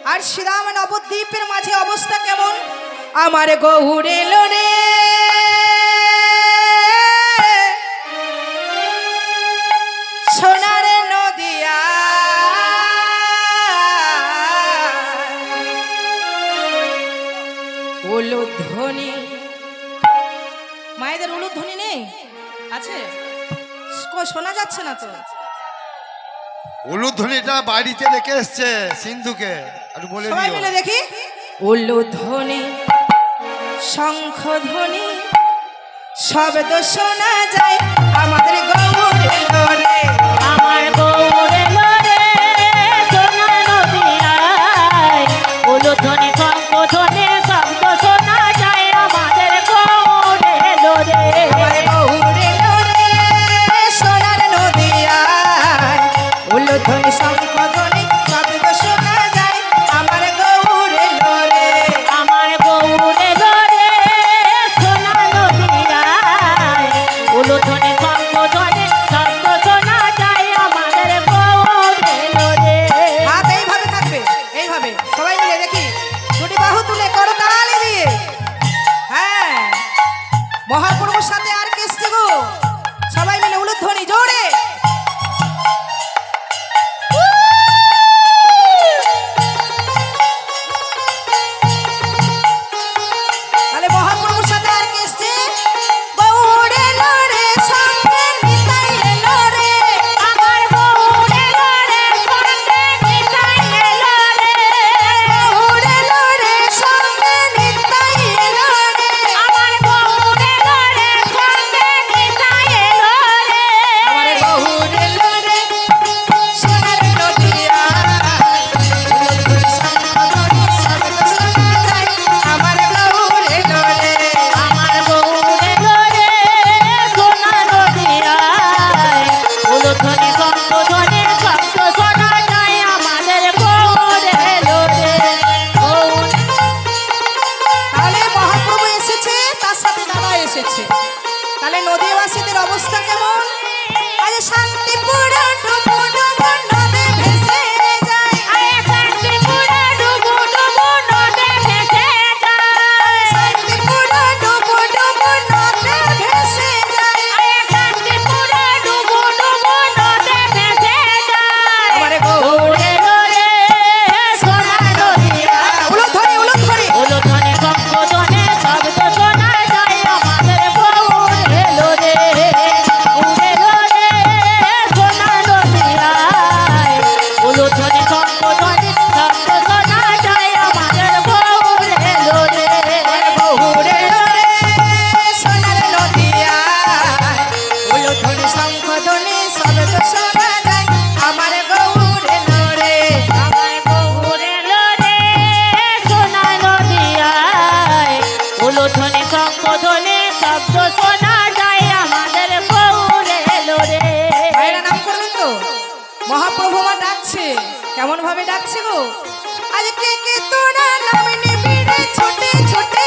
আর শ্রীরাম নবদ্বীপের মাঝে অবস্থা কেমন? আমার গৌর এলো রে সোনার নদিয়া, উলুধ্বনি। মায়েদের উলুধ্বনি নেই? আছে? শোনা যাচ্ছে না তো। উলুধ্বনিটা বাড়িতে রেখে এসছে সিন্ধুকে, আর বলে দিও। সবাই মিলে দেখি। উলুধ্বনি শঙ্খধ্বনি শব্দ শোনা যায়, আমাদের গৌর এলো রে, আমার গৌর এলো রে সোনার নদিয়ায়, উলুধ্বনি শঙ্খধ্বনি শব্দ শোনা যায়, আমাদের গৌর এলো রে, আমার গৌর এলো রে সোনার নদিয়ায়, উলুধ্বনি শঙ্খধ্বনি শব্দ শোনা যায়, আমার গৌর এলো রে, আমার গৌর এলো রে সোনার নদিয়ায়, উলুধ্বনি শঙ্খধ্বনি শব্দ শোনা যায়, আমাদের গৌর এলো রে। হাত এইভাবে থাকবে, এইভাবে সবাই মিলে দেখি, দুটি বাহু তুলে করতালি দিয়ে। হ্যাঁ, মহাপ্রভুর সাথে আর কে এসছে গো? সবাই মিলে উলুধ্বনি জোরে। তাহলে মহাপ্রভুর সাথে আর কে এসছে? গৌর এলো রে সঙ্গে নিতাই এলো রে, আমার গৌর এলো রে সঙ্গে নিতাই এলো রে, গৌর এলো রে সঙ্গে নিতাই এলো রে, আমার গৌর এলো রে সঙ্গে নিতাই এলো রে, আমার গৌর এলো রে সোনার নদিয়া, আমার গৌর এলো রে, আমার গৌর এলো রে সোনার নদিয়ায়, উলুধ্বনি শঙ্খধ্বনি শব্দ শোনা যায়, আমাদের গৌর এলো রে, গৌর। তাহলে মহাপ্রভু এসেছে, তার সাথে দাদা এসেছে। তাহলে নদীবাসীদের অবস্থা কেমন? আজ শান্তিপুর ডুবু ডুবু নদে ভেসে যায়, আরে শান্তিপুরে ডুবু ডুবু নদে ভেসে যায়, শান্তিপুর ডুবু ডুবু নদে ভেসে যায়, আরে শান্তিপুরে ডুবু ডুবু নদে ভেসে যায়, আমার গৌর গৌর এলো রে সোনার নদিয়ায়, উলুধ্বনি উলুধ্বনি উলুধ্বনি শঙ্খধ্বনি শব্দ শোনা যায়, আমাদের গৌর এলো রে, গৌর এলো রে সোনার নদিয়ায়, উলুধ্বনি শঙ্খধ্বনি শব্দ শোনা যায়, আমাদের গৌর এলো রে, গৌর এলো রে সোনার নদিয়া, উলুধ্বনি শঙ্খধ্বনি শব্দ শোনা যায়, আমার গৌর এলো রে, আমার গৌর এলো রে সোনার নদিয়ায়, উলুধ্বনি শঙ্খধ্বনি শব্দ শোনা যায়, আমাদের গৌর এলো রে। ভাইরা নাম করবেন তো? মহাপ্রভু আমার ডাকছে, কেমন ভাবে ডাকছে গো? আজ কে কে তোরা নাম নিবি রে ছোটে ছোটে